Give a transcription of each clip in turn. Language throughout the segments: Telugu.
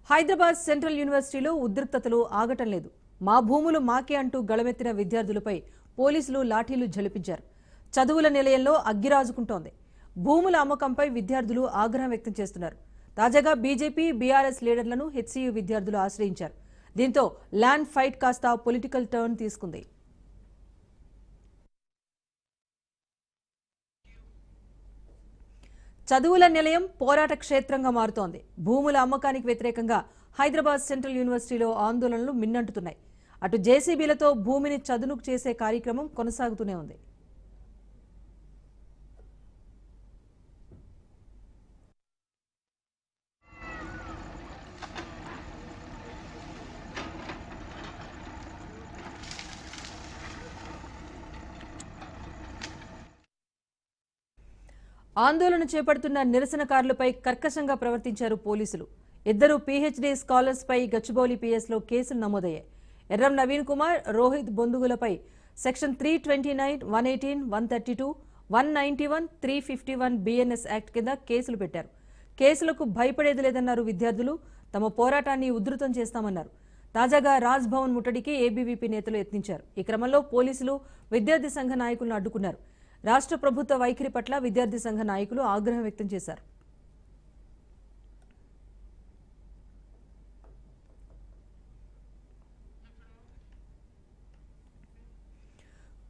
హైదరాబాద్ సెంట్రల్ యూనివర్సిటీలో ఉద్రిక్తతలు ఆగటం లేదు. మా భూములు మాకే అంటూ గళమెత్తిన విద్యార్థులపై పోలీసులు లాఠీలు ఝళిపించారు. చదువుల నిలయంలో అగ్గిరాజుకుంటోంది. భూముల అమ్మకంపై విద్యార్థులు ఆగ్రహం వ్యక్తం చేస్తున్నారు. తాజాగా బీజేపీ, బీఆర్ఎస్ లీడర్లను హెచ్సీయూ విద్యార్థులు ఆశ్రయించారు. దీంతో ల్యాండ్ ఫైట్ కాస్త పొలిటికల్ టర్న్ తీసుకుంది. చదువుల నిలయం పోరాట క్షేత్రంగా మారుతోంది. భూముల అమ్మకానికి వ్యతిరేకంగా హైదరాబాద్ సెంట్రల్ యూనివర్సిటీలో ఆందోళనలు మిన్నంటున్నాయి. అటు జేసీబీలతో భూమిని చదును చేసే కార్యక్రమం కొనసాగుతూనే ఉంది. ఆందోళన చేపడుతున్న నిరసనకారులపై కర్కశంగా ప్రవర్తించారు పోలీసులు. ఇద్దరు పీహెచ్డీ స్కాలర్స్ పై గచ్చిబౌలి పీఎస్లో కేసులు నమోదయ్యాయి. ఎర్రం నవీన్ కుమార్, రోహిత్ బొందుగులపై సెక్షన్ 329, 118, 132, 191, 351 BNS యాక్ట్ కింద కేసులు పెట్టారు. కేసులకు భయపడేది లేదన్నారు విద్యార్థులు. తమ పోరాటాన్ని ఉధృతం చేస్తామన్నారు. తాజాగా రాజ్ భవన్ ముట్టడికి ఏబీవీపీ నేతలు యత్నించారు. ఈ క్రమంలో పోలీసులు విద్యార్థి సంఘ నాయకులను అడ్డుకున్నారు. రాష్ట్ర ప్రభుత్వ వైఖరి పట్ల విద్యార్థి సంఘ నాయకులు ఆగ్రహం వ్యక్తం చేశారు.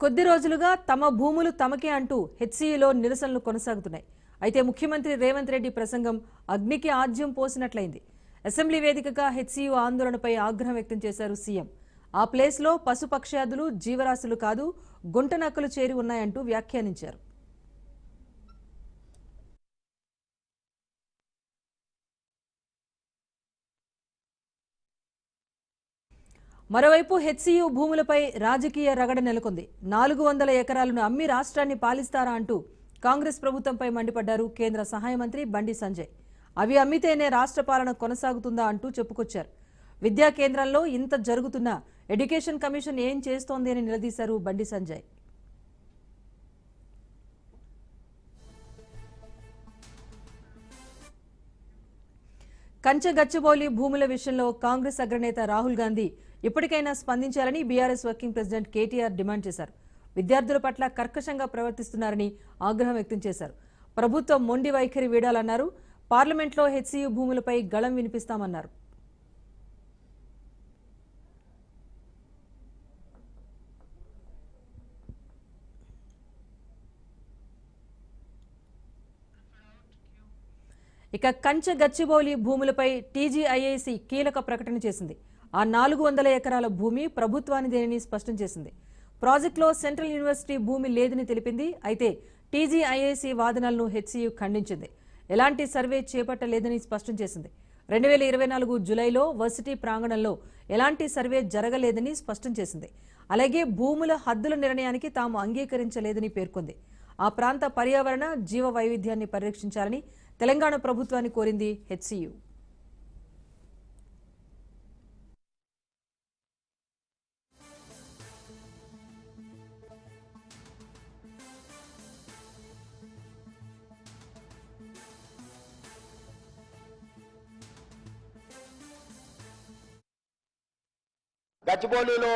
కొద్ది రోజులుగా తమ భూములు తమకే అంటూ హెచ్సీయూలో నిరసనలు కొనసాగుతున్నాయి. అయితే ముఖ్యమంత్రి రేవంత్ రెడ్డి ప్రసంగం అగ్నికి ఆజ్యం పోసినట్లయింది. అసెంబ్లీ వేదికగా హెచ్సీయూ ఆందోళనపై ఆగ్రహం వ్యక్తం చేశారు సీఎం. ఆ ప్లేస్లో పశుపక్ష్యాదులు, జీవరాశులు కాదు గుంట నక్కలు చేరి ఉన్నాయంటూ వ్యాఖ్యానించారు. మరోవైపు హెచ్సీయూ భూములపై రాజకీయ రగడ నెలకొంది. 400 ఎకరాలను అమ్మి రాష్ట్రాన్ని పాలిస్తారా అంటూ కాంగ్రెస్ ప్రభుత్వంపై మండిపడ్డారు కేంద్ర సహాయ మంత్రి బండి సంజయ్. అవి అమ్మితేనే రాష్ట్ర పాలన కొనసాగుతుందా అంటూ చెప్పుకొచ్చారు. విద్యా కేంద్రంలో ఇంత జరుగుతున్నా ఎడ్యుకేషన్ కమిషన్ ఏం చేస్తోంది అని నిలదీశారు బండి సంజయ్. కంచె గచ్చిబౌలి భూముల విషయంలో కాంగ్రెస్ అగ్రనేత రాహుల్ గాంధీ ఇప్పటికైనా స్పందించాలని BRS working president KTR demand చేశారు. విద్యార్థుల పట్ల కర్కశంగా ప్రవర్తిస్తున్నారని ఆగ్రహం వ్యక్తం చేశారు. ప్రభుత్వం మొండి వైఖరి వీడాలన్నారు. పార్లమెంట్లో హెచ్సీయూ భూములపై గళం వినిపిస్తామన్నారు. ఇక కంచె గచ్చిబౌలి భూములపై టీజీఐఐసీ కీలక ప్రకటన చేసింది. ఆ 400 ఎకరాల భూమి ప్రభుత్వానిదేనని స్పష్టం చేసింది. ప్రాజెక్టులో సెంట్రల్ యూనివర్సిటీ భూమి లేదని తెలిపింది. అయితే టీజీఐఐసీ వాదనలను హెచ్సీయూ ఖండించింది. ఎలాంటి సర్వే చేపట్టలేదని స్పష్టం చేసింది. 2024 జూలైలో వర్సిటీ ప్రాంగణంలో ఎలాంటి సర్వే జరగలేదని స్పష్టం చేసింది. అలాగే భూముల హద్దుల నిర్ణయానికి తాము అంగీకరించలేదని పేర్కొంది. ఆ ప్రాంత పర్యావరణ, జీవ వైవిధ్యాన్ని పరిరక్షించాలని తెలంగాణ ప్రభుత్వాన్ని కోరింది హెచ్సీయూ. గచ్చిబౌలిలో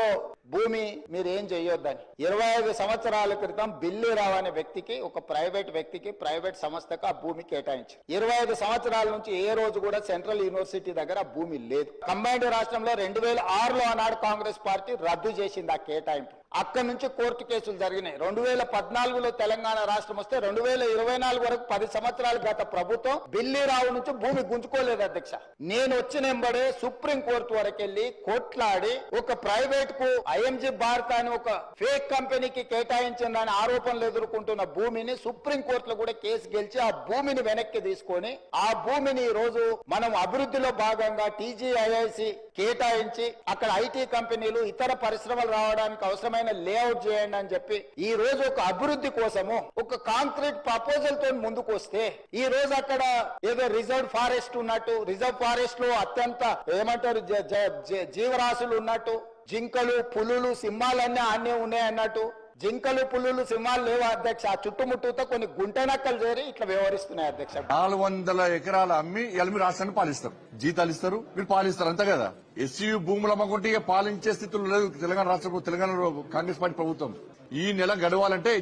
భూమి మీరు ఏం చేయొద్దని 25 సంవత్సరాల క్రితం బిల్లీరావు అనే వ్యక్తికి, ఒక ప్రైవేట్ వ్యక్తికి, ప్రైవేట్ సంస్థకు ఆ భూమి కేటాయించారు. 25 సంవత్సరాల నుంచి ఏ రోజు కూడా సెంట్రల్ యూనివర్సిటీ దగ్గర ఆ భూమి లేదు. కంబైన్డ్ రాష్ట్రంలో 2006లో ఆనాడు కాంగ్రెస్ పార్టీ రద్దు చేసింది ఆ కేటాయింపు. అక్కడి నుంచి కోర్టు కేసులు జరిగినాయి. 2014లో తెలంగాణ రాష్ట్రం వస్తే 2024 వరకు 10 సంవత్సరాలు గత ప్రభుత్వం బిల్లీరావు నుంచి భూమి గుంజుకోలేదు అధ్యక్ష. నేను వచ్చిన ఎంబడే సుప్రీం కోర్టు వరకు వెళ్ళి కొట్లాడి ఒక ప్రైవేట్ కు ఐఎంజీ భారత్ అని ఒక ఫేక్ కంపెనీకి కేటాయించిందని ఆరోపణలు ఎదుర్కొంటున్న భూమిని సుప్రీం కోర్టులో కూడా కేసు గెలిచి ఆ భూమిని వెనక్కి తీసుకొని ఆ భూమిని ఈ రోజు మనం అభివృద్ధిలో భాగంగా టీజీఐఐసి కేటాయించి అక్కడ ఐటీ కంపెనీలు, ఇతర పరిశ్రమలు రావడానికి అవసరమైన లేఅవుట్ చేయండి అని చెప్పి ఈ రోజు ఒక అభివృద్ధి కోసము ఒక కాంక్రీట్ ప్రపోజల్ తో ముందుకు వస్తే ఈ రోజు అక్కడ ఏదో రిజర్వ్ ఫారెస్ట్ ఉన్నట్టు, రిజర్వ్ ఫారెస్ట్ లో అత్యంత ఏమంటారు జీవరాశులు ఉన్నట్టు, జింకలు, పులులు, సింహాలన్నీ ఆనే ఉన్నాయి అన్నట్టు, జింకలు పులులు సింహాలు లేవు అధ్యక్ష. ఆ చుట్టుముట్టుతో కొన్ని గుంటెనక్కలు చేరి ఇట్లా వ్యవహరిస్తున్నాయి అధ్యక్ష. 400 ఎకరాలు అమ్మి ఇవాళ మీరు రాష్ట్రాన్ని పాలిస్తారు, జీతాలు ఇస్తారు, మీరు పాలిస్తారు అంతే కదా. ఎస్సీ భూములు అమ్మకుంటే ఇక పాలించే స్థితులు లేదు తెలంగాణ రాష్ట్ర తెలంగాణ కాంగ్రెస్ పార్టీ ప్రభుత్వం. ఈ నెల గడవాలంటే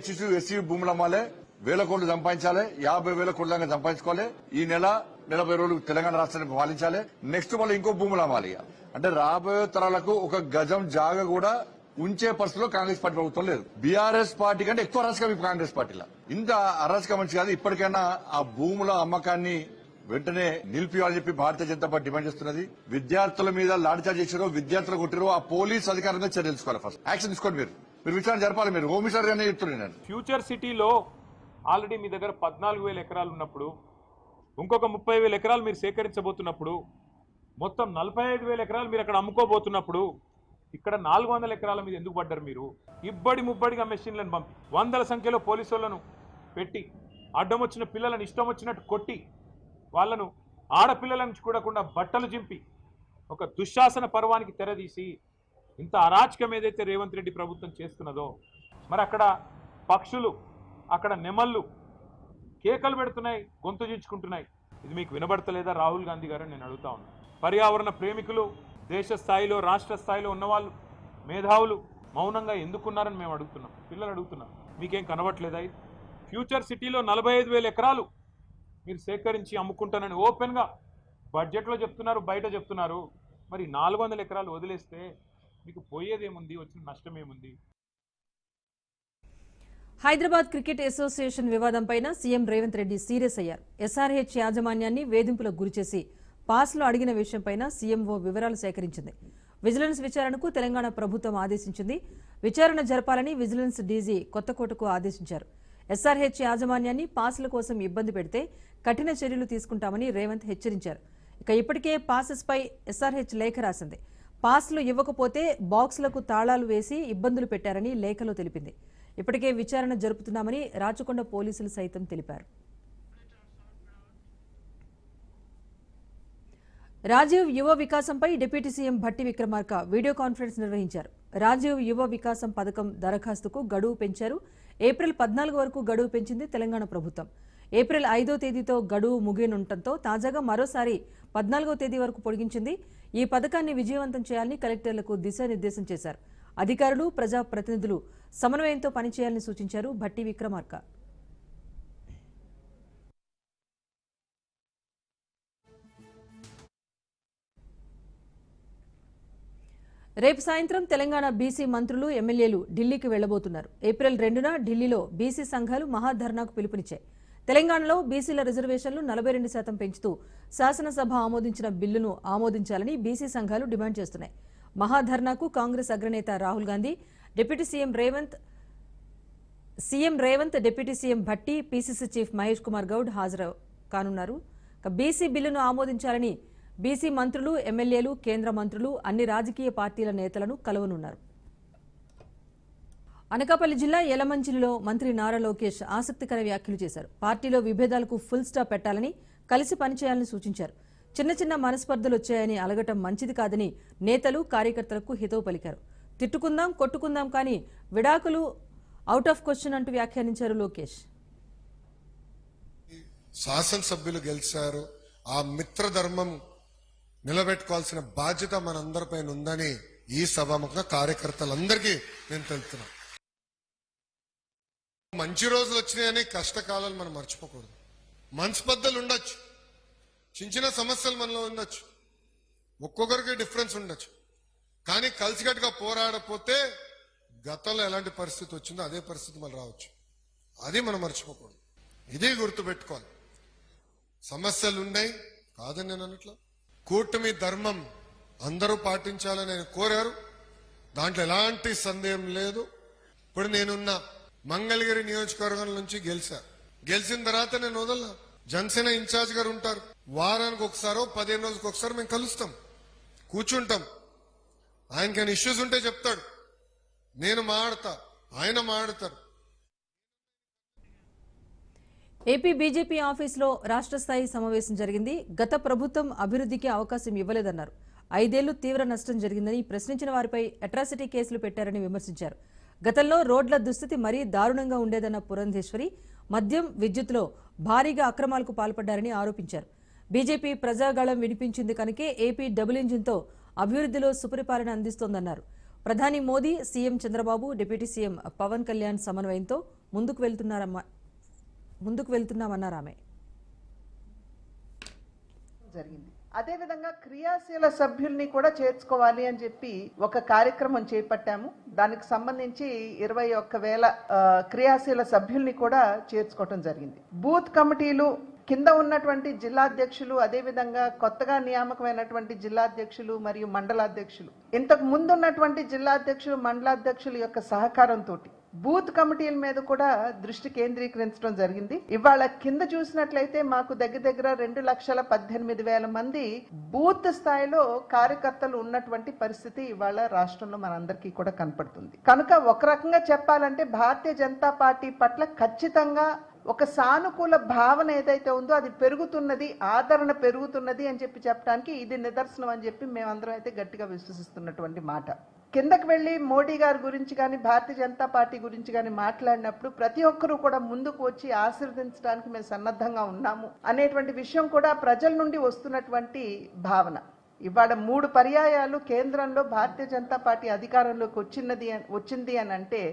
ఎస్సీ భూములు అమ్మాలి, 1000 కోట్లు సంపాదించాలి, 50,000 కోట్ల దాకా సంపాదించుకోవాలి. ఈ నెల 40 రోజులు తెలంగాణ రాష్ట్రాన్ని పాలించాలి. నెక్స్ట్ మళ్ళీ ఇంకో భూములు అమ్మాలి. అంటే రాబోయే తరాలకు ఒక గజం జాగ కూడా ఉంచే పరిస్థితిలో కాంగ్రెస్ పార్టీ ప్రభుత్వం లేదు. బీఆర్ఎస్ పార్టీ కంటే ఎక్కువ అరాచకం ఇప్పుడు కాంగ్రెస్ పార్టీలో. ఇంత అరాచకం మంచి కాదు. ఇప్పటికైనా ఆ భూముల అమ్మకాన్ని వెంటనే నిలిపియాలని చెప్పి భారతీయ జనతా పార్టీ డిమాండ్ చేస్తున్నది. విద్యార్థుల మీద లాఠీచార్జ్ చేశారో, విద్యార్థులు కొట్టారో ఆ పోలీస్ అధికారుల మీద చర్యలు తీసుకోవాలి. ఫస్ట్ యాక్షన్ తీసుకోండి. మీరు విచారణ జరపాలి. మీరు హోమ్ మినిస్టర్ గానే చెప్తున్నాను నేను. ఫ్యూచర్ సిటీలో ఆల్రెడీ మీ దగ్గర 14,000 ఎకరాలు ఉన్నప్పుడు, ఇంకొక 30,000 ఎకరాలు మీరు సేకరించబోతున్నప్పుడు, మొత్తం 45,000 ఎకరాలు మీరు అక్కడ అమ్ముకోబోతున్నప్పుడు, ఇక్కడ 400 ఎకరాల మీద ఎందుకు పడ్డారు మీరు? ఇబ్బడి ముబ్బడిగా మెషిన్లను పంపి, వందల సంఖ్యలో పోలీసు వాళ్ళను పెట్టి, అడ్డం వచ్చిన పిల్లలను ఇష్టం వచ్చినట్టు కొట్టి, వాళ్లను ఆడపిల్లలను చూడకుండా బట్టలు చింపి, ఒక దుశ్శాసన పర్వానికి తెరదీసి, ఇంత అరాచకం ఏదైతే రేవంత్ రెడ్డి ప్రభుత్వం చేస్తున్నదో, మరి అక్కడ పక్షులు, అక్కడ నెమళ్ళు కేకలు పెడుతున్నాయి, గొంతు చించుకుంటున్నాయి. ఇది మీకు వినబడతలేదా రాహుల్ గాంధీ గారు? నేను అడుగుతా ఉన్నా. పర్యావరణ ప్రేమికులు, దేశ స్థాయిలో రాష్ట్ర స్థాయిలో ఉన్నవాళ్ళు, మేధావులు మౌనంగా ఎందుకున్నారని మేము అడుగుతున్నాం. పిల్లలు అడుగుతున్నాం. మీకేం కనబట్లేదా? ఫ్యూచర్ సిటీలో 45,000 ఎకరాలు మీరు సేకరించి అమ్ముకుంటానని ఓపెన్గా బడ్జెట్లో చెప్తున్నారు, బయట చెప్తున్నారు. మరి 400 ఎకరాలు వదిలేస్తే మీకు పోయేదేముంది? వచ్చిన నష్టం ఏముంది? హైదరాబాద్ క్రికెట్ అసోసియేషన్ వివాదంపై సీఎం రేవంత్ రెడ్డి సీరియస్ అయ్యారు. ఎస్ఆర్హెచ్ యాజమాన్యాన్ని వేధింపులకు గురిచేసి పాస్లు అడిగిన విషయంపై సీఎంఓ వివరాలు సేకరించింది. విజిలెన్స్ విచారణకు తెలంగాణ ప్రభుత్వం ఆదేశించింది. విచారణ జరపాలని విజిలెన్స్ డీజీ కొత్తకోటకు ఆదేశించారు. ఎస్ఆర్హెచ్ యాజమాన్యాన్ని పాస్ల కోసం ఇబ్బంది పెడితే కఠిన చర్యలు తీసుకుంటామని రేవంత్ హెచ్చరించారు. ఇక ఇప్పటికే పాసెస్పై ఎస్ఆర్హెచ్ లేఖ రాసింది. పాస్లు ఇవ్వకపోతే బాక్సులకు తాళాలు వేసి ఇబ్బందులు పెట్టారని లేఖలో తెలిపింది. ఇప్పటికే విచారణ జరుపుతున్నామని రాచకొండ పోలీసులు సైతం తెలిపారు. రాజీవ్ యువ వికాసంపై deputy CM Bhatti Vikramarka video conference నిర్వహించారు. రాజీవ్ యువ వికాసం పథకం దరఖాస్తుకు గడువు పెంచారు. ఏప్రిల్ 14 వరకు గడువు పెంచింది తెలంగాణ ప్రభుత్వం. ఏప్రిల్ 5వ తేదీతో గడువు ముగియనుండటంతో తాజాగా మరోసారి 14వ తేదీ వరకు పొడిగించింది. ఈ పథకాన్ని విజయవంతం చేయాలని కలెక్టర్లకు దిశానిర్దేశం చేశారు. అధికారులు, ప్రజాప్రతినిధులు సమన్వయంతో పనిచేయాలని సూచించారు భట్టి విక్రమార్క. రేపు సాయంత్రం తెలంగాణ బీసీ మంత్రులు, ఎమ్మెల్యేలు ఢిల్లీకి వెళ్లబోతున్నారు. ఏప్రిల్ 2న ఢిల్లీలో బీసీ సంఘాలు మహాధర్నాకు పిలుపునిచ్చాయి. తెలంగాణలో బీసీల రిజర్వేషన్లు 42% పెంచుతూ శాసనసభ ఆమోదించిన బిల్లును ఆమోదించాలని బీసీ సంఘాలు డిమాండ్ చేస్తున్నాయి. మహాధర్నాకు కాంగ్రెస్ అగ్రనేత Rahul Gandhi, deputy CM Revanth, deputy CM Bhatti, PCC chief Mahesh Kumar Goud హాజరు కానున్నారు. బీసీ బిల్లును ఆమోదించాలని బీసీ మంత్రులు, ఎమ్మెల్యేలు, కేంద్ర మంత్రులు, అన్ని రాజకీయ పార్టీల నేతలను కలవనున్నారు. అనకాపల్లి జిల్లా యలమంచిలిలో మంత్రి నారా లోకేష్ ఆసక్తికర వ్యాఖ్యలు చేశారు. పార్టీలో విభేదాలకు ఫుల్ స్టాప్ పెట్టాలని, కలిసి పనిచేయాలని సూచించారు. చిన్న చిన్న మనస్పర్ధలు వచ్చాయని అలగటం మంచిది కాదని నేతలు, కార్యకర్తలకు హితవు పలికారు. తిట్టుకుందాం, కొట్టుకుందాం, కానీ విడాకులు అవుట్ ఆఫ్ క్వశ్చన్ అంటూ వ్యాఖ్యానించారు లోకేష్. శాసనసభ్యులు గెలిచారు, ఆ మిత్రధర్మం నిలబెట్టుకోవాల్సిన బాధ్యత మనందరిపైన ఉందని ఈ సభాముఖంగా కార్యకర్తలందరికీ నేను తెలుపుతున్నా. మంచి రోజులు వచ్చినాయని కష్టకాలాలు మనం మర్చిపోకూడదు. మనస్పర్ధలు ఉండొచ్చు, చిన్న చిన్న సమస్యలు మనలో ఉండొచ్చు, ఒక్కొక్కరికి డిఫరెన్స్ ఉండొచ్చు, కానీ కలిసికట్టుగా పోరాడపోతే గతంలో ఎలాంటి పరిస్థితి వచ్చిందో అదే పరిస్థితి మళ్ళీ రావచ్చు. అది మనం మర్చిపోకూడదు. ఇదే గుర్తుపెట్టుకోవాలి. సమస్యలు ఉన్నాయి కాదని నేను అన్నట్లా, కూటమి ధర్మం అందరూ పాటించాలని ఆయన కోరారు. దాంట్లో ఎలాంటి సందేహం లేదు. ఇప్పుడు నేనున్న మంగళగిరి నియోజకవర్గం నుంచి గెలిచిన తర్వాత నేను వదల జనసేన ఇన్ఛార్జ్ గారు ఉంటారు. వారానికి ఒకసారో 15 రోజులకు ఒకసారి మేము కలుస్తాం, కూర్చుంటాం. ఆయనకైనా ఇష్యూస్ ఉంటే చెప్తాడు, నేను మాడతా, ఆయన మాడతారు. ఏపీ బీజేపీ ఆఫీసులో రాష్ట్ర స్థాయి సమావేశం జరిగింది. గత ప్రభుత్వం అభివృద్ధికి అవకాశం ఇవ్వలేదన్నారు. 5 ఏళ్లు తీవ్ర నష్టం జరిగిందని, ప్రశ్నించిన వారిపై అట్రాసిటీ కేసులు పెట్టారని విమర్శించారు. గతంలో రోడ్ల దుస్థితి మరీ దారుణంగా ఉండేదన్న పురంధేశ్వరి మద్యం, విద్యుత్లో భారీగా అక్రమాలకు పాల్పడ్డారని ఆరోపించారు. బీజేపీ ప్రజాగళం వినిపించింది కనుకే ఏపీ డబుల్ ఇంజిన్తో అభివృద్ధిలో సుపరిపాలన అందిస్తోందన్నారు. ప్రధాని Modi, CM Chandrababu, deputy CM Pawan Kalyan సమన్వయంతో ముందుకు వెళ్తున్నామన్నారు ఆమె. జరిగింది. అదేవిధంగా క్రియాశీల సభ్యుల్ని కూడా చేర్చుకోవాలి అని చెప్పి ఒక కార్యక్రమం చేపట్టాము. దానికి సంబంధించి 21,000 క్రియాశీల సభ్యుల్ని కూడా చేర్చుకోవటం జరిగింది. బూత్ కమిటీలు కింద ఉన్నటువంటి జిల్లాధ్యక్షులు, అదేవిధంగా కొత్తగా నియామకమైనటువంటి జిల్లాధ్యక్షులు మరియు మండలాధ్యక్షులు, ఇంతకు ముందు ఉన్నటువంటి జిల్లాధ్యక్షులు, మండలాధ్యక్షుల యొక్క సహకారంతో బూత్ కమిటీల మీద కూడా దృష్టి కేంద్రీకరించడం జరిగింది. ఇవాళ కింద చూసినట్లయితే మాకు దగ్గర 2,18,000 మంది బూత్ స్థాయిలో కార్యకర్తలు ఉన్నటువంటి పరిస్థితి ఇవాళ రాష్ట్రంలో మనందరికీ కూడా కనపడుతుంది. కనుక ఒక రకంగా చెప్పాలంటే భారతీయ జనతా పార్టీ పట్ల ఖచ్చితంగా ఒక సానుకూల భావన ఏదైతే ఉందో అది పెరుగుతున్నది, ఆదరణ పెరుగుతున్నది అని చెప్పి చెప్పడానికి ఇది నిదర్శనం అని చెప్పి మేమందరం అయితే గట్టిగా విశ్వసిస్తున్నటువంటి మాట. కిందకి వెళ్ళి మోడీ గారి గురించి కానీ భారతీయ జనతా పార్టీ గురించి కానీ మాట్లాడినప్పుడు ప్రతి ఒక్కరూ కూడా ముందుకు వచ్చి ఆశీర్వదించడానికి మేము సన్నద్ధంగా ఉన్నాము అనేటువంటి విషయం కూడా ప్రజల నుండి వస్తున్నటువంటి భావన. ఇవాళ 3 పర్యాయాలు కేంద్రంలో భారతీయ జనతా పార్టీ అధికారంలోకి వచ్చింది అని అంటే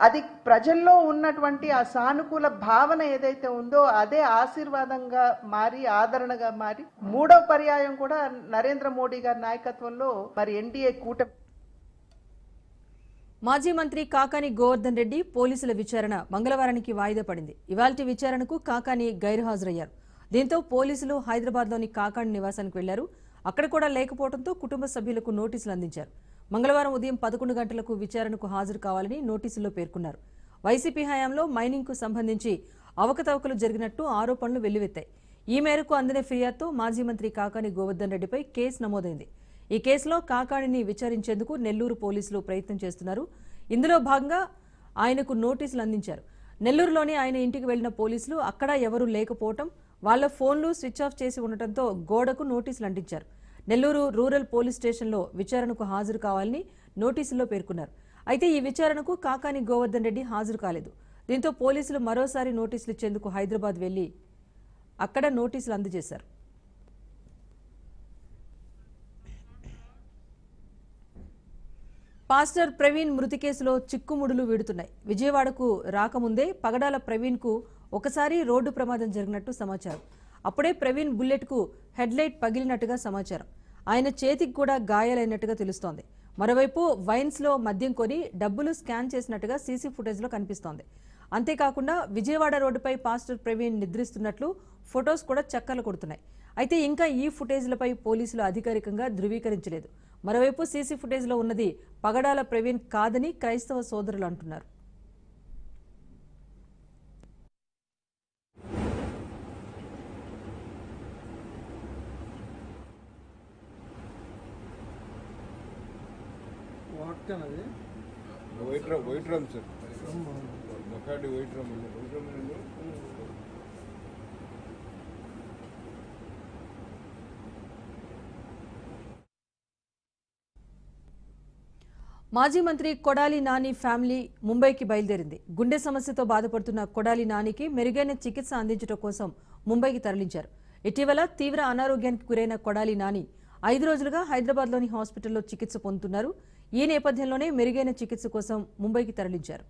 అది ప్రజల్లో ఉన్నటువంటి ఆ సానుకూల భావన ఏదైతే ఉందో అదే ఆశీర్వాదంగా మారి, ఆదరణగా మారి 3వ పర్యాయం కూడా నరేంద్ర మోడీ గారి నాయకత్వంలో మరి ఎన్డీఏ కూటమి. మాజీ మంత్రి కాకాని గోవర్ధన్ రెడ్డి పోలీసుల విచారణ మంగళవారానికి వాయిదా పడింది. ఇవాల్టి విచారణకు కాకాని గైర్హాజరయ్యారు. దీంతో పోలీసులు హైదరాబాద్లోని కాకాని నివాసానికి వెళ్లారు. అక్కడ కూడా లేకపోవడంతో కుటుంబ సభ్యులకు నోటీసులు అందించారు. మంగళవారం ఉదయం 11 గంటలకు విచారణకు హాజరు కావాలని నోటీసుల్లో పేర్కొన్నారు. వైసీపీ హయాంలో మైనింగ్కు సంబంధించి అవకతవకలు జరిగినట్టు ఆరోపణలు వెల్లువెత్తాయి. ఈ మేరకు అందిన ఫిర్యాదుతో మాజీ మంత్రి కాకాని గోవర్ధన్ రెడ్డిపై కేసు నమోదైంది. ఈ కేసులో కాకాణిని విచారించేందుకు నెల్లూరు పోలీసులు ప్రయత్నం చేస్తున్నారు. ఇందులో భాగంగా ఆయనకు నోటీసులు అందించారు. నెల్లూరులోని ఆయన ఇంటికి వెళ్లిన పోలీసులు అక్కడ ఎవరూ లేకపోవడం, వాళ్ల ఫోన్లు స్విచ్ ఆఫ్ చేసి ఉండటంతో గోడకు నోటీసులు అంటించారు. నెల్లూరు రూరల్ పోలీస్ స్టేషన్లో విచారణకు హాజరు కావాలని నోటీసుల్లో పేర్కొన్నారు. అయితే ఈ విచారణకు కాకాని గోవర్ధన్ రెడ్డి హాజరు కాలేదు. దీంతో పోలీసులు మరోసారి నోటీసులు ఇచ్చేందుకు హైదరాబాద్ వెళ్లి అక్కడ నోటీసులు అందజేశారు. పాస్టర్ ప్రవీణ్ మృతి కేసులో చిక్కుముడులు వీడుతున్నాయి. విజయవాడకు రాకముందే పగడాల ప్రవీణ్కు ఒకసారి రోడ్డు ప్రమాదం జరిగినట్టు సమాచారం. అప్పుడే ప్రవీణ్ బుల్లెట్కు హెడ్లైట్ పగిలినట్టుగా సమాచారం. ఆయన చేతికి కూడా గాయాలైనట్టుగా తెలుస్తోంది. మరోవైపు వైన్స్లో మద్యం కొని డబ్బులు స్కాన్ చేసినట్టుగా సీసీ ఫుటేజ్లో కనిపిస్తోంది. అంతేకాకుండా విజయవాడ రోడ్డుపై పాస్టర్ ప్రవీణ్ నిద్రిస్తున్నట్లు ఫొటోస్ కూడా చక్కర్లు కొడుతున్నాయి. అయితే ఇంకా ఈ ఫుటేజ్లపై పోలీసులు అధికారికంగా ధృవీకరించలేదు. మరోవైపు సీసీ ఫుటేజ్లో ఉన్నది పగడాల ప్రవీణ్ కాదని క్రైస్తవ సోదరులు అంటున్నారు. White rum sir, బకాడి white rum మాజీ మంత్రి కొడాలి నాని ఫ్యామిలీ ముంబైకి బయలుదేరింది. గుండె సమస్యతో బాధపడుతున్న కొడాలి నానికి మెరుగైన చికిత్స అందించడం కోసం ముంబైకి తరలించారు. ఇటీవల తీవ్ర అనారోగ్యానికి గురైన కొడాలి నాని 5 రోజులుగా హైదరాబాద్లోని హాస్పిటల్లో చికిత్స పొందుతున్నారు. ఈ నేపథ్యంలోనే మెరుగైన చికిత్స కోసం ముంబైకి తరలించారు.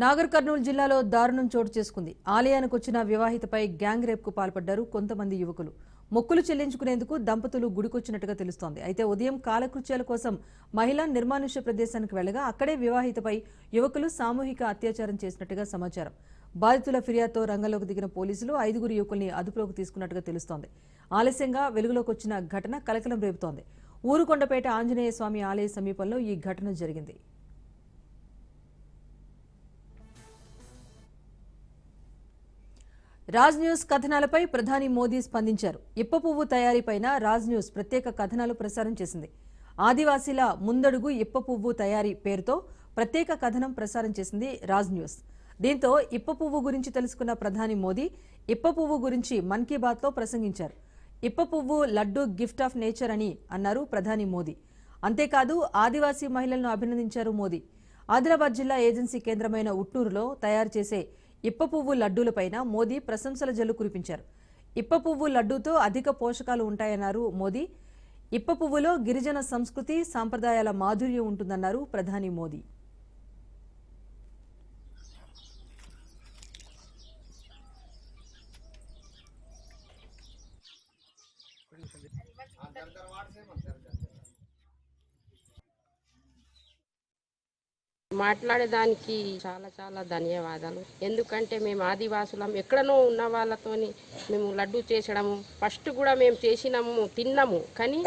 నాగర్ కర్నూలు జిల్లాలో దారుణం చోటు చేసుకుంది. ఆలయానికి వచ్చిన వివాహితపై గ్యాంగ్ రేప్కు పాల్పడ్డారు కొంతమంది యువకులు. మొక్కులు చెల్లించుకునేందుకు దంపతులు గుడికొచ్చినట్టుగా తెలుస్తోంది. అయితే ఉదయం కాలకృత్యాల కోసం మహిళ నిర్మానుష్య ప్రదేశానికి వెళ్లగా అక్కడే వివాహితపై యువకులు సామూహిక అత్యాచారం చేసినట్టుగా సమాచారం. బాధితుల ఫిర్యాదుతో రంగంలోకి దిగిన పోలీసులు 5 యువకుల్ని అదుపులోకి తీసుకున్నట్టుగా తెలుస్తోంది. ఆలస్యంగా వెలుగులోకి వచ్చిన ఘటన కలకలం రేపుతోంది. ఊరుకొండపేట ఆంజనేయ స్వామి ఆలయ సమీపంలో ఈ ఘటన జరిగింది. రాజ్ న్యూస్ కథనాలపై ప్రధాని మోదీ స్పందించారు. ఇప్ప పువ్వు తయారీపైన రాజ్ న్యూస్ ప్రత్యేక కథనాలు ప్రసారం చేసింది. ఆదివాసీల ముందడుగు ఇప్ప పువ్వు తయారీ పేరుతో ప్రత్యేక కథనం ప్రసారం చేసింది రాజ్ న్యూస్. దీంతో ఇప్ప పువ్వు గురించి తెలుసుకున్న ప్రధాని మోదీ ఇప్ప పువ్వు గురించి మన్ కీ బాత్లో ప్రసంగించారు. ఇప్ప పువ్వు లడ్డు గిఫ్ట్ ఆఫ్ నేచర్ అని అన్నారు ప్రధాని మోదీ. అంతేకాదు ఆదివాసీ మహిళలను అభినందించారు మోదీ. ఆదిలాబాద్ జిల్లా ఏజెన్సీ కేంద్రమైన ఉట్నూరులో తయారు చేసే ఇప్ప పువ్వు లడ్డూలపైన మోదీ ప్రశంసల జల్లు కురిపించారు. ఇప్ప పువ్వు లడ్డూతో అధిక పోషకాలు ఉంటాయన్నారు మోదీ. ఇప్ప పువ్వులో గిరిజన సంస్కృతి సాంప్రదాయాల మాధుర్యం ఉంటుందన్నారు ప్రధాని మోదీ. మాట్లాడేదానికి చాలా చాలా ధన్యవాదాలు. ఎందుకంటే మేము ఆదివాసులం, ఎక్కడనో ఉన్న వాళ్ళతోని మేము లడ్డు చేసడము ఫస్ట్ కూడా మేము చేసినాము, తిన్నాము. కానీ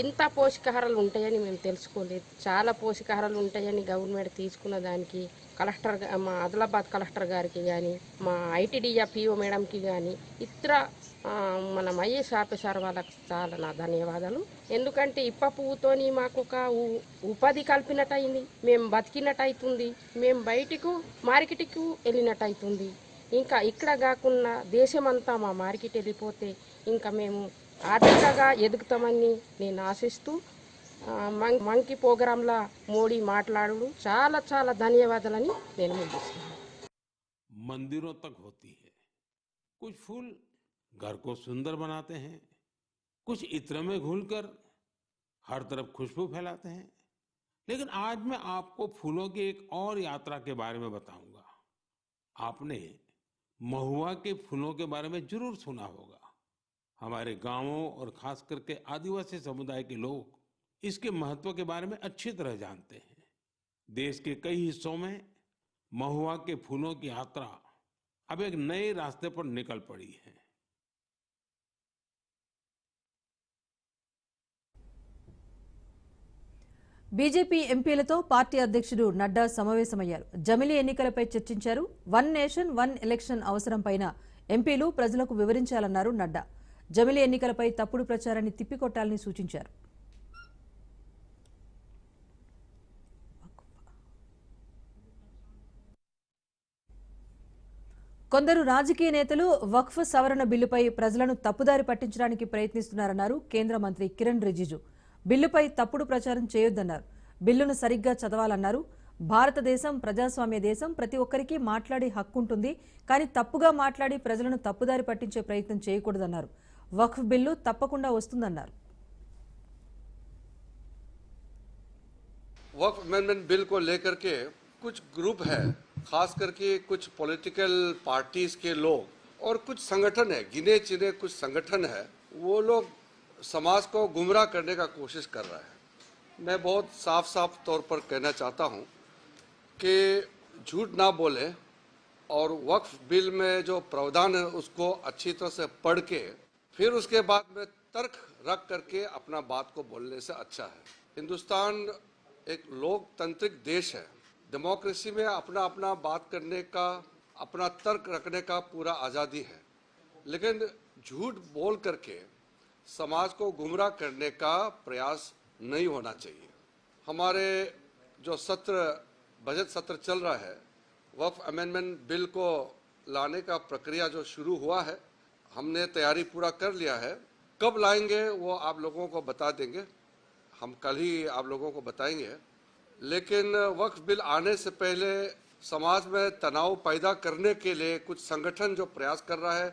ఇంత పోషకాహారాలు ఉంటాయని మేము తెలుసుకోలేదు. చాలా పోషకాహారాలు ఉంటాయని గవర్నమెంట్ తీసుకున్న దానికి కలెక్టర్, మా ఆదిలాబాద్ కలెక్టర్ గారికి కానీ, మా ఐటీడీఏ పిఓ మేడంకి కానీ, ఇతర మన ఐఏఎస్ ఆఫీసర్ వాళ్ళకి చాలా నా ధన్యవాదాలు. ఎందుకంటే ఇప్ప పువ్వుతోని మాకు ఒక ఉపాధి కల్పినట్టు అయింది, మేము బతికినట్టు అవుతుంది, మేము బయటకు మార్కెట్కు వెళ్ళినట్టు అవుతుంది. ఇంకా ఇక్కడ కాకుండా దేశమంతా మా మార్కెట్ వెళ్ళిపోతే ఇంకా మేము ఆర్థికంగా ఎదుగుతామని నేను ఆశిస్తూ మంకీ ప్రోగ్రాంలో మోడీ మాట్లాడు చాలా చాలా ధన్యవాదాలని నేను ముగిస్తున్నాను. मंदिरों तक होती है, कुछ फूल घर को सुंदर बनाते हैं, कुछ इत्र में घुलकर हर तरफ खुशबू फैलाते हैं. लेकिन आज मैं आपको फूलों की एक और यात्रा के बारे में बताऊंगा. आपने महुआ के फूलों के बारे में जरूर सुना होगा. हमारे गांवों और खास करके आदिवासी समुदाय के लोग इसके महत्व के बारे में अच्छी तरह जानते हैं. देश के कई हिस्सों में महुआ के फूलों की यात्रा अब एक नए रास्ते पर निकल पड़ी है. బీజేపీ ఎంపీలతో పార్టీ అధ్యక్షుడు నడ్డా సమావేశమయ్యారు. జమిలీ ఎన్నికలపై చర్చించారు. వన్ నేషన్ వన్ ఎలక్షన్ అవసరంపైన ఎంపీలు ప్రజలకు వివరించాలన్నారు నడ్డా. జమిలీ ఎన్నికలపై తప్పుడు ప్రచారాన్ని తిప్పికొట్టాలని సూచించారు. కొందరు రాజకీయ నేతలు వక్ఫ్ సవరణ బిల్లుపై ప్రజలను తప్పుదారి పట్టించడానికి ప్రయత్నిస్తున్నారన్నారు కేంద్ర మంత్రి కిరణ్ రిజిజు. బిల్లుపై తప్పుడు ప్రచారం చేయొద్దన్నారు. బిల్లును సరిగ్గా చదవాలన్నారు. భారతదేశం ప్రజాస్వామ్య దేశం, ప్రతి ఒక్కరికి మాట్లాడే హక్కు ఉంటుంది. కానీ తప్పుగా మాట్లాడి ప్రజలను తప్పుదారి పట్టించే ప్రయత్నం చేయకూడదన్నారు. వక్ఫ్ బిల్లు తప్పకుండా వస్తుందన్నారు. वक्फ अमेंडमेंट बिल को लेकर के कुछ ग्रुप है, खास करके कुछ पॉलिटिकल पार्टीज के लोग और कुछ संगठन है, गिने चुने कुछ संगठन है, वो लोग समाज को गुमराह करने का कोशिश कर रहा है. मैं बहुत साफ साफ तौर पर कहना चाहता हूँ कि झूठ ना बोले और वक्फ बिल में जो प्रावधान है उसको अच्छी तरह से पढ़ के फिर उसके बाद में तर्क रख करके अपना बात को बोलने से अच्छा है. हिंदुस्तान एक लोकतांत्रिक देश है. डेमोक्रेसी में अपना अपना बात करने का, अपना तर्क रखने का पूरा आज़ादी है. लेकिन झूठ बोल करके समाज को गुमराह करने का प्रयास नहीं होना चाहिए. हमारे जो सत्र, बजट सत्र चल रहा है, वक्फ अमेंडमेंट बिल को लाने का प्रक्रिया जो शुरू हुआ है, हमने तैयारी पूरा कर लिया है. कब लाएंगे वो आप लोगों को बता देंगे, हम कल ही आप लोगों को बताएंगे. लेकिन वक्फ बिल आने से पहले समाज में तनाव पैदा करने के लिए कुछ संगठन जो प्रयास कर रहा है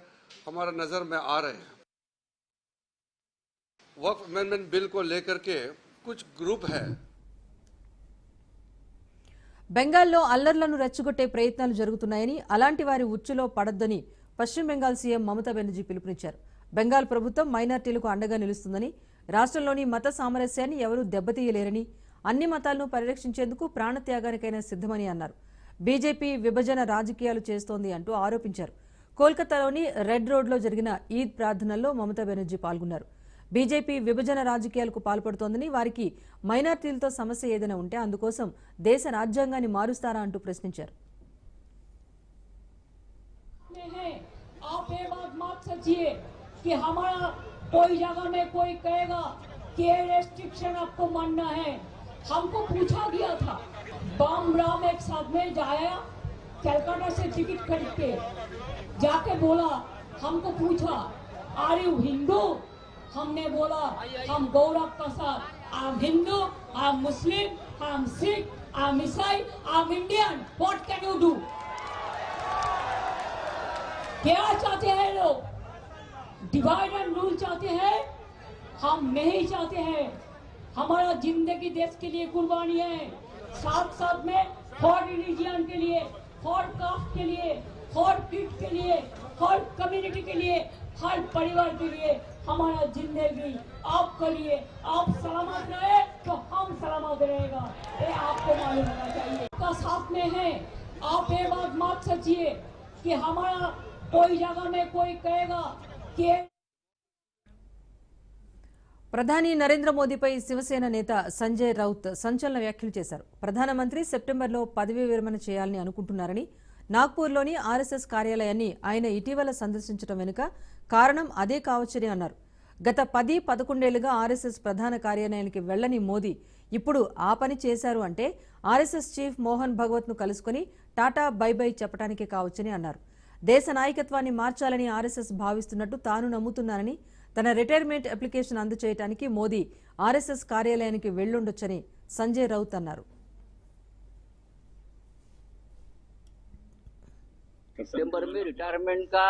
हमारा नज़र में आ रहे हैं. वक्फ अमेंडमेंट बिल को लेकर के कुछ ग्रुप है. బెంగాల్లో అల్లర్లను రెచ్చగొట్టే ప్రయత్నాలు జరుగుతున్నాయని, అలాంటి వారి ఉచ్చులో పడొద్దని పశ్చిమ బెంగాల్ సీఎం మమతా బెనర్జీ పిలుపునిచ్చారు. బెంగాల్ ప్రభుత్వం మైనార్టీలకు అండగా నిలుస్తుందని, రాష్ట్రంలోని మత సామరస్యాన్ని ఎవరూ దెబ్బతీయలేరని, అన్ని మతాలను పరిరక్షించేందుకు ప్రాణత్యాగానికైనా సిద్ధమని అన్నారు. బీజేపీ విభజన రాజకీయాలు చేస్తోంది అంటూ ఆరోపించారు. కోల్కతాలోని రెడ్ రోడ్లో జరిగిన ఈద్ ప్రార్థనల్లో మమతా బెనర్జీ పాల్గొన్నారు. బీజేపీ విభజన రాజకీయాలకు పాల్పడుతోందని, వారికి మైనార్టీలతో సమస్య ఏదైనా ఉంటే అందుకోసం దేశ రాజ్యాంగాన్ని మారుస్తారా అంటూ ప్రశ్నించారు. आप ये बात मत सोचिए कि हमारा कोई जगह में कोई कहेगा कि ये रेस्ट्रिक्शन आपको मानना है, हमको पूछा गया था। बम राम एक साथ में जाया कलकत्ता से टिकट खरीद के जाके बोला, हमको पूछा आर यू हिंदू? हमने बोला हम Gaurav Prasad, I am Hindu, I am Muslim, I am Sikh, I am Isai, I am Indian, what can you do? क्या चाहते हैं लोग? डिवाइड एंड रूल चाहते हैं? हम नहीं चाहते हैं। हमारा जिंदगी देश के लिए कुर्बानी है, साथ साथ में फॉर रिलीजियन के लिए, फॉर कास्ट के लिए, फॉर किड के लिए, फॉर कम्युनिटी के लिए, हर परिवार के लिए हमारा जिंदगी आपके लिए। आप सलामत रहे तो हम सलामत रहेगा, ये आपको मालूम होना चाहिए। का साथ में है, आप ये बात मत सोचिए कि हमारा कोई जगह में कोई कहेगा कि ప్రధాని నరేంద్ర మోదీపై శివసేన నేత సంజయ్ రౌత్ సంచలన వ్యాఖ్యలు చేశారు. ప్రధానమంత్రి సెప్టెంబర్లో పదవీ విరమణ చేయాలని అనుకుంటున్నారని, నాగ్పూర్లోని ఆర్ఎస్ఎస్ కార్యాలయాన్ని ఆయన ఇటీవల సందర్శించడం వెనుక కారణం అదే కావచ్చని అన్నారు. గత 10-11 ఏళ్లుగా ఆర్ఎస్ఎస్ ప్రధాన కార్యాలయానికి వెళ్లని మోదీ ఇప్పుడు ఆ పని చేశారు అంటే ఆర్ఎస్ఎస్ చీఫ్ మోహన్ భగవత్ను కలుసుకుని టాటా బై బై చెప్పడానికే కావచ్చని అన్నారు. దేశ నాయకత్వాన్ని మార్చాలని ఆర్ఎస్ఎస్ భావిస్తున్నట్టు తాను నమ్ముతున్నానని, తన రిటైర్మెంట్ అప్లికేషన్ అందజేయడానికి మోదీ ఆర్ఎస్ఎస్ కార్యాలయానికి వెళ్లుండొచ్చని సంజయ్ రౌత్ అన్నారు. सितंबर में रिटायरमेंट का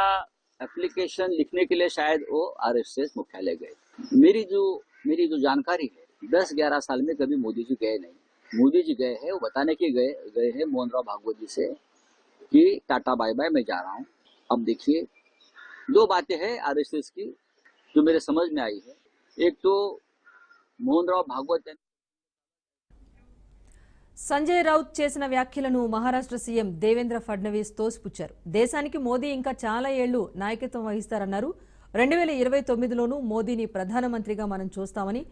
एप्लीकेशन लिखने के लिए शायद वो आरएसएस मुख्यालय गए। मेरी जो जानकारी है 10-11 साल में कभी मोदी जी गए नहीं। मोदी जी गए हैं वो बताने के गए हैं मोहन राव भागवत जी से कि टाटा बाय बाय मैं जा रहा हूँ। अब देखिए 2 बातें हैं आरएसएस की जो मेरे समझ में आई है। एक तो मोहन राव भागवत సంజయ్ రౌత్ చేసిన వ్యాఖ్యలను మహారాష్ట్ర సీఎం దేవేంద్ర ఫడ్నవీస్ తోసిపుచ్చారు. దేశానికి మోదీ ఇంకా చాలా ఏళ్లు నాయకత్వం వహిస్తారన్నారు. 2029లోనూ మోదీని ప్రధానమంత్రిగా మనం చూస్తామని,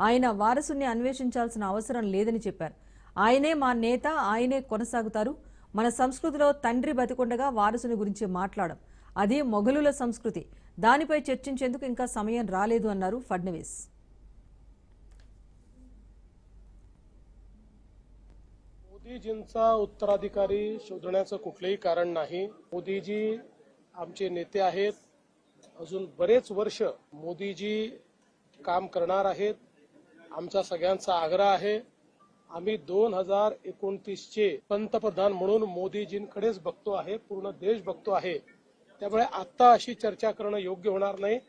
ఆయన వారసుని అన్వేషించాల్సిన అవసరం లేదని చెప్పారు. ఆయనే మా నేత, ఆయనే కొనసాగుతారు. మన సంస్కృతిలో తండ్రి బతికుండగా వారసుని గురించి మాట్లాడడం అది మొఘలుల సంస్కృతి. దానిపై చర్చించేందుకు ఇంకా సమయం రాలేదు అన్నారు ఫడ్నవీస్. मोदीजींचा उत्तराधिकारी शोधण्याचं कुठलंही कारण नाही. मोदीजी आमचे नेते आहेत, अजून बरेच वर्ष मोदीजी काम करणार आहेत. आमचा सगळ्यांचा आग्रह आहे, आम्ही 2029चे पंतप्रधान म्हणून मोदीजींकडेच बघतो आहे, पूर्ण देश बघतो आहे. त्यामुळे आता अशी चर्चा करणं योग्य होणार नाही.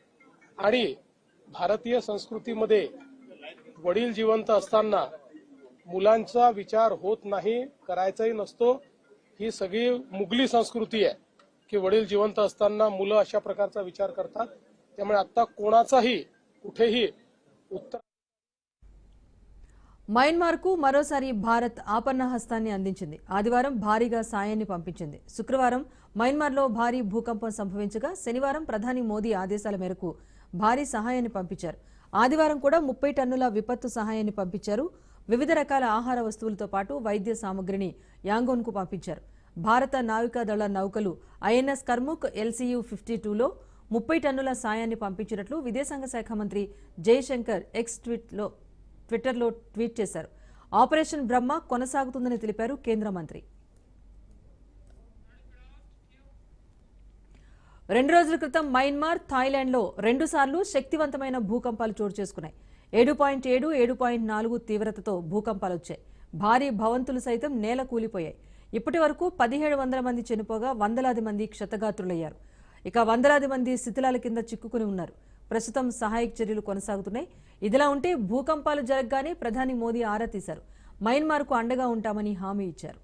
आणि भारतीय संस्कृतीमध्ये वडील जिवंत असताना मुलांचा विचार होत नाही, करायचाही नसतो. ही सगळी मुघली संस्कृती आहे की वडील जिवंत असताना मुलं अशा प्रकारचा विचार करतात. त्यामुळे आता कोणाचाही कुठेही उत्तर మయన్మార్కు మరోసారి భారత్ ఆపన్న హస్తాన్ని అందించింది. ఆదివారం భారీగా సాయాన్ని పంపించింది. శుక్రవారం మయన్మార్లో భారీ భూకంపం సంభవించగా శనివారం ప్రధాని మోదీ ఆదేశాల మేరకు భారీ సహాయాన్ని పంపించారు. ఆదివారం కూడా 30 టన్నుల విపత్తు సహాయాన్ని పంపించారు. వివిధ రకాల ఆహార వస్తువులతో పాటు వైద్య సామగ్రిని యాంగోన్కు పంపించారు. భారత నావికాదళ నౌకలు ఐఎన్ఎస్ కర్ముక్ LCU-52లో 30 టన్నుల సాయాన్ని పంపించినట్లు విదేశాంగ శాఖ మంత్రి జయశంకర్ ట్విట్టర్లో ట్వీట్ చేశారు. ఆపరేషన్ బ్రహ్మ కొనసాగుతుందని తెలిపారు కేంద్ర మంత్రి. 2 రోజుల క్రితం మయన్మార్, థాయిలాండ్లో 2 సార్లు శక్తివంతమైన భూకంపాలు చోటు చేసుకున్నాయి. 7.7, 7.4 తీవ్రతతో భూకంపాలు వచ్చాయి. భారీ భవంతులు సైతం నేల కూలిపోయాయి. ఇప్పటి వరకు 1700 మంది చనిపోగా వందలాది మంది క్షతగాత్రులయ్యారు. ఇక వందలాది మంది శిథిలాల కింద చిక్కుకుని ఉన్నారు. ప్రస్తుతం సహాయక చర్యలు కొనసాగుతున్నాయి. ఇదిలా ఉంటే భూకంపాలు జరగగానే ప్రధాని మోదీ ఆరా తీశారు. మయన్మార్కు అండగా ఉంటామని హామీ ఇచ్చారు.